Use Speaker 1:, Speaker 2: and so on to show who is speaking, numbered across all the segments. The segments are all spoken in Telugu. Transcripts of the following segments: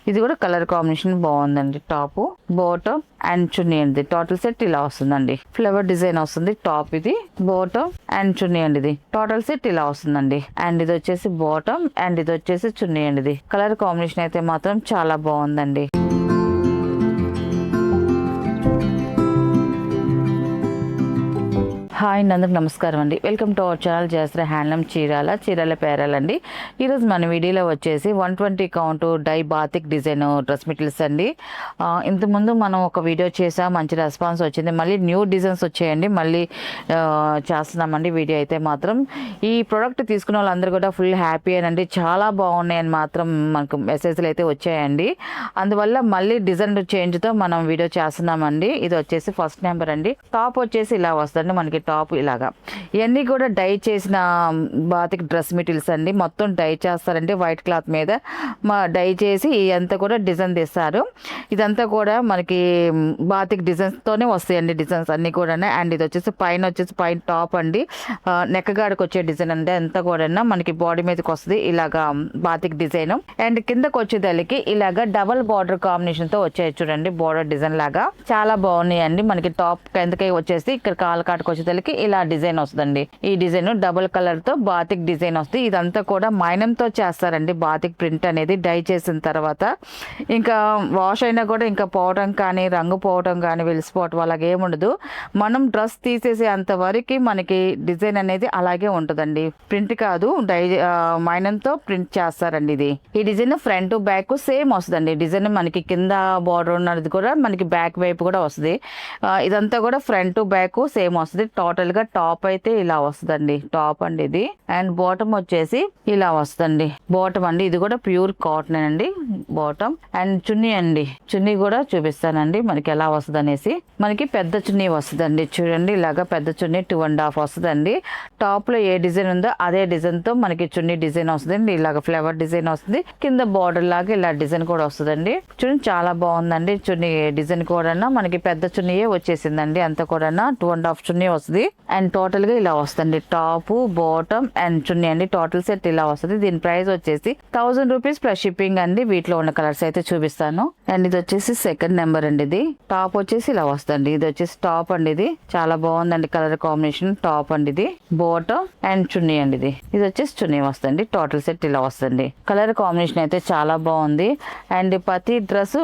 Speaker 1: ఇది కూడా కలర్ కాంబినేషన్ బాగుందండి. టాప్ బాటమ్ అండ్ చున్నీ అండి. టోటల్ సెట్ ఇలా వస్తుందండి. ఫ్లవర్ డిజైన్ వస్తుంది టాప్, ఇది బాటమ్ అండ్ చున్నీ అండి. ఇది టోటల్ సెట్ ఇలా వస్తుందండి. అండ్ ఇది వచ్చేసి బాటమ్ అండ్ ఇది వచ్చేసి చున్నీ అండి. ఇది కలర్ కాంబినేషన్ అయితే మాత్రం చాలా బాగుందండి. హాయ్ అందరికి నమస్కారం అండి. Welcome to our channel Jayasree handloom Chirala పేరాలండి. ఈరోజు మన వీడియోలో వచ్చేసి 120 count dye batik design dress materials అండి. ఇంతకుముందు మనం ఒక వీడియో చేసాం, మంచి రెస్పాన్స్ వచ్చింది. మళ్ళీ న్యూ డిజైన్స్ వచ్చాయండి, మళ్ళీ చేస్తున్నామండి వీడియో అయితే మాత్రం. ఈ ప్రోడక్ట్ తీసుకున్న వాళ్ళందరూ కూడా ఫుల్ హ్యాపీ అండి, చాలా బాగున్నాయని మాత్రం మనకు మెసేజ్లు అయితే వచ్చాయండి. అందువల్ల మళ్ళీ డిజైన్ చేంజ్తో మనం వీడియో చేస్తున్నామండి. ఇది వచ్చేసి ఫస్ట్ నెంబర్ అండి. టాప్ వచ్చేసి ఇలా వస్తుంది మనకి. టాప్ ఇలాగా ఇవన్నీ కూడా డై చేసిన బాతిక్ డ్రెస్ మెటీరియల్స్ అండి. మొత్తం డై చేస్తారండి వైట్ క్లాత్ మీద డై చేసి ఇదంతా కూడా డిజైన్ తీస్తారు. ఇదంతా కూడా మనకి బాతిక్ డిజైన్స్ తోనే వస్తాయండి, డిజైన్స్ అన్ని కూడా. అండ్ ఇది వచ్చేసి పైన టాప్ అండి, నెక్ గాడికి వచ్చే డిజైన్ అండి. అంతా కూడా మనకి బాడీ మీదకి వస్తుంది ఇలాగా బాతిక్ డిజైన్. అండ్ కిందకి వచ్చేదానికి ఇలాగా డబల్ బార్డర్ కాంబినేషన్ తో వచ్చాయి చూడండి, బార్డర్ డిజైన్ లాగా చాలా బాగున్నాయండి. మనకి టాప్ కిందకి వచ్చేసి ఇక్కడ కాలు కాటుకు వచ్చేదానికి ఇలా డిజైన్ వస్తుందండి. ఈ డిజైన్ డబుల్ కలర్ తో బాతిక్ డిజైన్ వస్తుంది. ఇదంతా కూడా మైనంతో చేస్తారండి. బాతిక్ ప్రింట్ అనేది డై చేసిన తర్వాత ఇంకా వాష్ అయినా కూడా ఇంకా పోవటం కానీ, రంగు పోవటం కానీ, వెలిసిపోవటం అలాగే ఏముండదు. మనం డ్రెస్ తీసేసే అంతవరకు మనకి డిజైన్ అనేది అలాగే ఉంటుందండి. ప్రింట్ కాదు, మైనంతో ప్రింట్ చేస్తారండి. ఇది ఈ డిజైన్ ఫ్రంట్ బ్యాక్ సేమ్ వస్తుందండి. డిజైన్ మనకి కింద బార్డర్ ఉన్నది కూడా మనకి బ్యాక్ వైపు కూడా వస్తుంది. ఇదంతా కూడా ఫ్రంట్ బ్యాక్ సేమ్ వస్తుంది. టోటల్ గా టాప్ అయితే ఇలా వస్తుందండి. టాప్ అండి ఇది. అండ్ బాటమ్ వచ్చేసి ఇలా వస్తుందండి. బాటమ్ అండి ఇది కూడా ప్యూర్ కాటన్ అండి బాటమ్. అండ్ చున్నీ అండి, చున్నీ కూడా చూపిస్తానండి మనకి ఎలా వస్తుంది అనేసి. మనకి పెద్ద చున్నీ వస్తుందండి చూడండి, ఇలాగా పెద్ద చున్నీ 2.5 వస్తుందండి. టాప్ లో ఏ డిజైన్ ఉందో అదే డిజైన్ తో మనకి చున్నీ డిజైన్ వస్తుందండి. ఇలాగ ఫ్లవర్ డిజైన్ వస్తుంది, కింద బార్డర్ లాగా ఇలా డిజైన్ కూడా వస్తుందండి. చూడండి చాలా బాగుందండి. చున్నీ డిజైన్ కూడా మనకి పెద్ద చున్నీయే వచ్చేసిందండి. అంతా కూడా 2.5 చున్నీ వస్తుంది. అండ్ టోటల్ గా ఇలా వస్తుంది టాప్ బాటమ్ అండ్ చున్నీ అండి. టోటల్ సెట్ ఇలా వస్తుంది. దీని ప్రైస్ వచ్చేసి 1000 రూపీస్ ప్లస్ షిప్పింగ్ అండి. వీటిలో ఉన్న కలర్స్ అయితే చూపిస్తాను. అండ్ ఇది వచ్చేసి సెకండ్ నెంబర్ అండి. ఇది టాప్ వచ్చేసి ఇలా వస్తుంది. ఇది వచ్చేసి టాప్ అండి. ఇది చాలా బాగుందండి కలర్ కాంబినేషన్. టాప్ అండి ఇది బాటమ్ అండ్ చున్నీ అండి. ఇది వచ్చేసి చున్నీ వస్తుంది. టోటల్ సెట్ ఇలా వస్తుంది. కలర్ కాంబినేషన్ అయితే చాలా బాగుంది. అండ్ ప్రతి డ్రెస్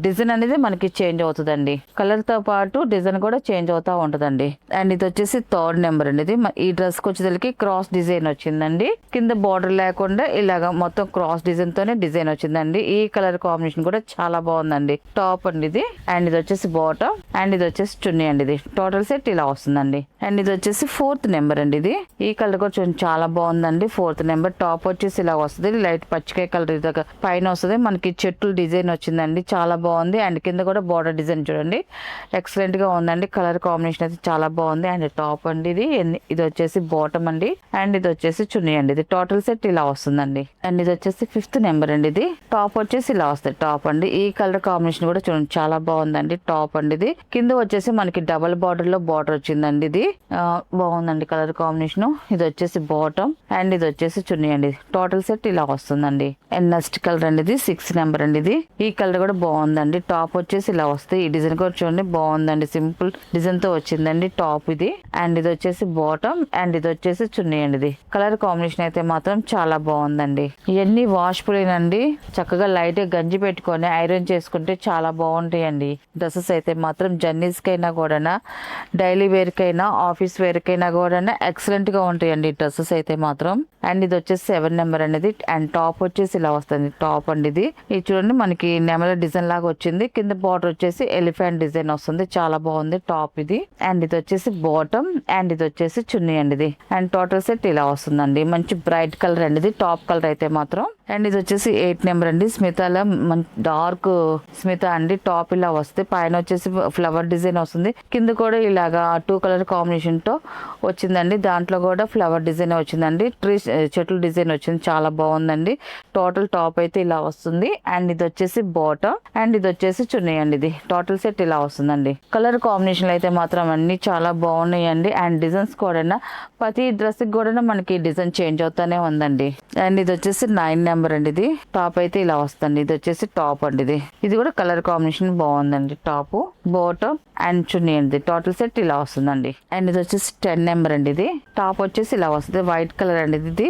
Speaker 1: డిజైన్ అనేది మనకి చేంజ్ అవుతుందండి. కలర్ తో పాటు డిజైన్ కూడా చేంజ్ అవుతా ఉంటుందండి. అండ్ ఇది వచ్చేసి థర్డ్ నెంబర్ అండి. ఇది ఈ డ్రెస్ కి వచ్చేసరికి క్రాస్ డిజైన్ వచ్చిందండి. కింద బార్డర్ లేకుండా ఇలాగా మొత్తం క్రాస్ డిజైన్ తోనే డిజైన్ వచ్చిందండి. ఈ కలర్ కాంబినేషన్ కూడా చాలా బాగుందండి. టాప్ అండి ఇది. అండ్ ఇది వచ్చేసి బాటమ్ అండ్ ఇది వచ్చేసి చున్నీ అండి. ఇది టోటల్ సెట్ ఇలా వస్తుందండి. అండ్ ఇది వచ్చేసి ఫోర్త్ నెంబర్ అండి. ఇది ఈ కలర్ కూడా చాలా బాగుందండి. Fourth number. టాప్ వచ్చేసి ఇలా వస్తుంది, లైట్ పచ్చికాయ కలర్ పైన వస్తుంది. మనకి చెట్లు డిజైన్ వచ్చిందండి, చాలా బాగుంది. అండ్ కింద కూడా బార్డర్ డిజైన్ చూడండి ఎక్సలెంట్ గా ఉందండి. కలర్ కాంబినేషన్ అయితే చాలా బాగుంది. అండ్ టాప్ అండి ఇది. ఇది వచ్చేసి బాటమ్ అండి. అండ్ ఇది వచ్చేసి చున్నీ అండి. ఇది టోటల్ సెట్ ఇలా వస్తుందండి. అండ్ ఇది వచ్చేసి ఫిఫ్త్ నెంబర్ అండి. ఇది టాప్ వచ్చేసి ఇలా వస్తుంది. టాప్ అండి. ఈ కలర్ కాంబినేషన్ కూడా చూడండి చాలా బాగుందండి. టాప్ అండి ఇది. కింద వచ్చేసి మనకి డబల్ బార్డర్ లో బార్డర్ వచ్చిందండి. ఇది బాగుందండి కలర్ కాంబినేషన్. ఇది వచ్చేసి బాటమ్ అండ్ ఇది వచ్చేసి చున్నీ అండి. టోటల్ సెట్ ఇలా వస్తుందండి. అండ్ నెక్స్ట్ కలర్ అండి. ఇది 6th నెంబర్ అండి. ఇది ఈ కలర్ కూడా బాగుందండి. టాప్ వచ్చేసి ఇలా వస్తుంది. ఈ డిజైన్ కూడా చూడండి బాగుందండి. సింపుల్ డిజైన్ తో వచ్చిందండి టాప్ ఇది. అండ్ ఇది వచ్చేసి బాటమ్ అండ్ ఇది వచ్చేసి చున్నీ అండి. ఇది కలర్ కాంబినేషన్ అయితే మాత్రం చాలా బాగుందండి. ఇవన్నీ వాష్ అండి. చక్కగా లైట్ గా గంజి పెట్టుకొని ఐరన్ చేసుకుంటే చాలా బాగుంటాయండి. డ్రెస్సెస్ అయితే మాత్రం జర్నీస్ కైనా కూడా, డైలీ వేర్ కైనా, ఆఫీస్ వేర్ కైనా కూడా ఎక్సలెంట్ గా ఉంటాయండి డ్రెస్సెస్ అయితే మాత్రం. అండ్ ఇది వచ్చేసి 7 నెంబర్ అనేది. అండ్ టాప్ వచ్చేసి ఇలా వస్తుంది. టాప్ అండి ఇది. ఇది చూడండి మనకి నెమల డిజైన్ లాగా వచ్చింది. కింద బార్డర్ వచ్చేసి ఎలిఫెంట్ డిజైన్ వస్తుంది. చాలా బాగుంది టాప్ ఇది. అండ్ ఇది వచ్చేసి బాటమ్ అండ్ ఇది వచ్చేసి చున్నీ అండి. ఇది అండ్ టోటల్ సెట్ ఇలా వస్తుందండి. మంచి బ్రైట్ కలర్ అండి. ఇది టాప్ కలర్ అయితే మాత్రం. అండ్ ఇది వచ్చేసి 8 నెంబర్ అండి. స్మితాలో డార్క్ స్మిత అండి. టాప్ ఇలా వస్తే పైన వచ్చేసి ఫ్లవర్ డిజైన్ వస్తుంది. కింద కూడా ఇలాగా 2 కలర్ కాంబినేషన్ తో వచ్చిందండి. దాంట్లో కూడా ఫ్లవర్ డిజైన్ వచ్చిందండి. ట్రీ చెట్లు డిజైన్ వచ్చింది. చాలా బాగుందండి. టోటల్ టాప్ అయితే ఇలా వస్తుంది. అండ్ ఇది వచ్చేసి బాటమ్ అండ్ ఇది వచ్చేసి చున్నీ అండి. ఇది టోటల్ సెట్ ఇలా వస్తుందండి. కలర్ కాంబినేషన్ అయితే మాత్రం అన్ని చాలా బాగున్నాయి అండి. అండ్ డిజైన్స్ కూడా ప్రతి డ్రెస్కి కూడా మనకి డిజైన్ చేంజ్ అవుతానే ఉందండి. అండ్ ఇది వచ్చేసి 9 నెంబర్ అండి. ఇది టాప్ అయితే ఇలా వస్తుంది. ఇది వచ్చేసి టాప్ అండి. ఇది కూడా కలర్ కాంబినేషన్ బాగుందండి. టాప్ బాటమ్ అండ్ చున్నీ అండి. టోటల్ సెట్ ఇలా వస్తుందండి. అండ్ ఇది వచ్చేసి 10 నెంబర్ అండి. ఇది టాప్ వచ్చేసి ఇలా వస్తుంది. వైట్ కలర్ అండి. ఇది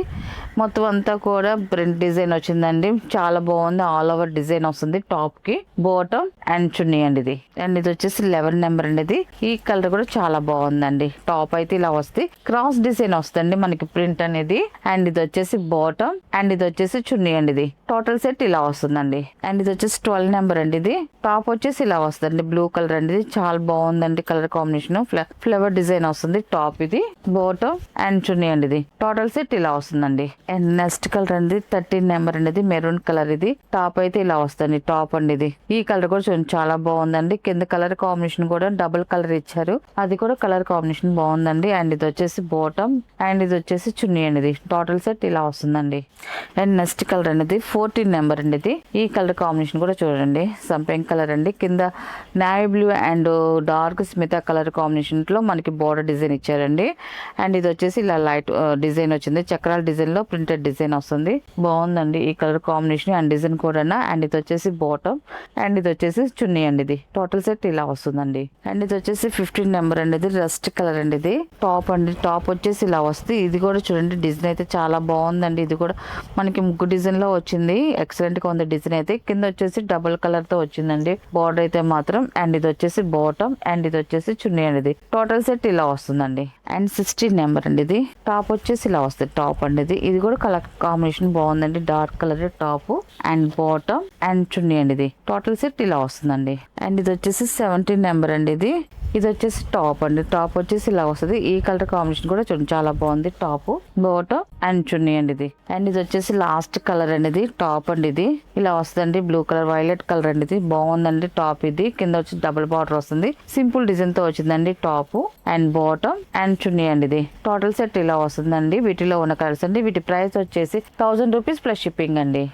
Speaker 1: మొత్తం అంతా కూడా ప్రింట్ డిజైన్ వచ్చిందండి. చాలా బాగుంది. ఆల్ ఓవర్ డిజైన్ వస్తుంది టాప్ కి. బాటమ్ అండ్ చున్నీ అండి. ఇది అండ్ ఇది వచ్చేసి 11 నెంబర్ అండి. ఇది ఈ కలర్ కూడా చాలా బాగుందండి. టాప్ అయితే ఇలా వస్తుంది. క్రాస్ డిజైన్ వస్తుంది మనకి ప్రింట్ అనేది. అండ్ ఇది వచ్చేసి బాటమ్ అండ్ ఇది వచ్చేసి చున్నీ అండి. ఇది టోటల్ సెట్ ఇలా వస్తుందండి. అండ్ ఇది వచ్చేసి 12 నెంబర్ అండి. ఇది టాప్ వచ్చేసి ఇలా వస్తుంది. బ్లూ కలర్ అండి. ఇది చాలా బాగుందండి. కలర్ కాంబినేషన్ ఫ్లవర్ డిజైన్ వస్తుంది టాప్. ఇది బాటమ్ అండ్ చున్నీ అండి. ఇది టోటల్ సెట్ ఇలా వస్తుందండి. అండ్ నెక్స్ట్ కలర్ అండి 13 నెంబర్ అండి. ఇది మెరూన్ కలర్. ఇది టాప్ అయితే ఇలా వస్తుంది. టాప్ అండి. ఇది ఈ కలర్ కూడా చూడండి చాలా బాగుందండి. కింద కలర్ కాంబినేషన్ కూడా డబుల్ కలర్ ఇచ్చారు. అది కూడా కలర్ కాంబినేషన్ బాగుందండి. అండ్ ఇది వచ్చేసి బాటమ్ అండ్ ఇది వచ్చేసి చున్నీ అండి. ఇది టోటల్ సెట్ ఇలా వస్తుందండి. అండ్ నెక్స్ట్ కలర్ అనేది 14 నెంబర్ అండి. ఇది ఈ కలర్ కాంబినేషన్ కూడా చూడండి సంపింగ్ కలర్ అండి. కింద navy blue and dark Smita colour combination లో మనకి బోర్డర్ డిజైన్ ఇచ్చారండి. అండ్ ఇది వచ్చేసి ఇలా లైట్ డిజైన్ వచ్చింది. చక్రాల డిజైన్ లో ప్రింటెడ్ డిజైన్ వస్తుంది. బాగుందండి ఈ కలర్ కాంబినేషన్ అండ్ డిజైన్ కూడా. అండ్ ఇది వచ్చేసి బాటమ్ అండ్ ఇది వచ్చేసి చున్నీ అండి. ఇది టోటల్ సెట్ ఇలా వస్తుందండి. అండ్ ఇది వచ్చేసి 15 నెంబర్ అండి. ఇది రస్ట్ కలర్ అండి. ఇది టాప్ అండి. టాప్ వచ్చేసి ఇలా వస్తుంది. ఇది కూడా చూడండి డిజైన్ అయితే చాలా బాగుందండి. ఇది కూడా మనకి ముగ్గు డిజైన్ లో వచ్చింది. ఎక్సలెంట్ గా ఉంది డిజైన్ అయితే. కింద వచ్చేసి డబుల్ కలర్ తో వచ్చిందండి బోర్డర్ అయితే మాత్రం. అండ్ ఇది వచ్చేసి బాటమ్ అండ్ ఇది వచ్చేసి చున్నీ అండి. ఇది టోటల్ సెట్ ఇలా వస్తుందండి. అండ్ 16 నెంబర్ అండి. ఇది టాప్ వచ్చేసి ఇలా వస్తుంది. టాప్ అండి. ఇది కూడా కలర్ కాంబినేషన్ బాగుందండి. Dark colour top and bottom and chunni అండి. ఇది టోటల్ సెట్ ఇలా వస్తుందండి. అండ్ ఇది వచ్చేసి 17 నెంబర్ అండి. ఇది వచ్చేసి టాప్ అండి. టాప్ వచ్చేసి ఇలా వస్తుంది. ఈ కలర్ కాంబినేషన్ కూడా చూడండి చాలా బాగుంది. టాప్ బాటమ్ అండ్ చున్నీ అండి. ఇది అండ్ ఇది వచ్చేసి లాస్ట్ కలర్ అండి. ఇది టాప్ అండి. ఇది ఇలా వస్తుందండి. బ్లూ కలర్ వైలెట్ కలర్ అండి. ఇది బాగుందండి టాప్. ఇది కింద వచ్చి డబుల్ బార్డర్ వస్తుంది. సింపుల్ డిజైన్ తో వచ్చిందండి top and bottom and chunni అండి. ఇది టోటల్ సెట్ ఇలా వస్తుందండి. వీటిలో ఉన్న కలర్స్ అండి. వీటి ప్రైస్ వచ్చేసి 1000 రూపీస్ ప్లస్ షిప్పింగ్ అండి.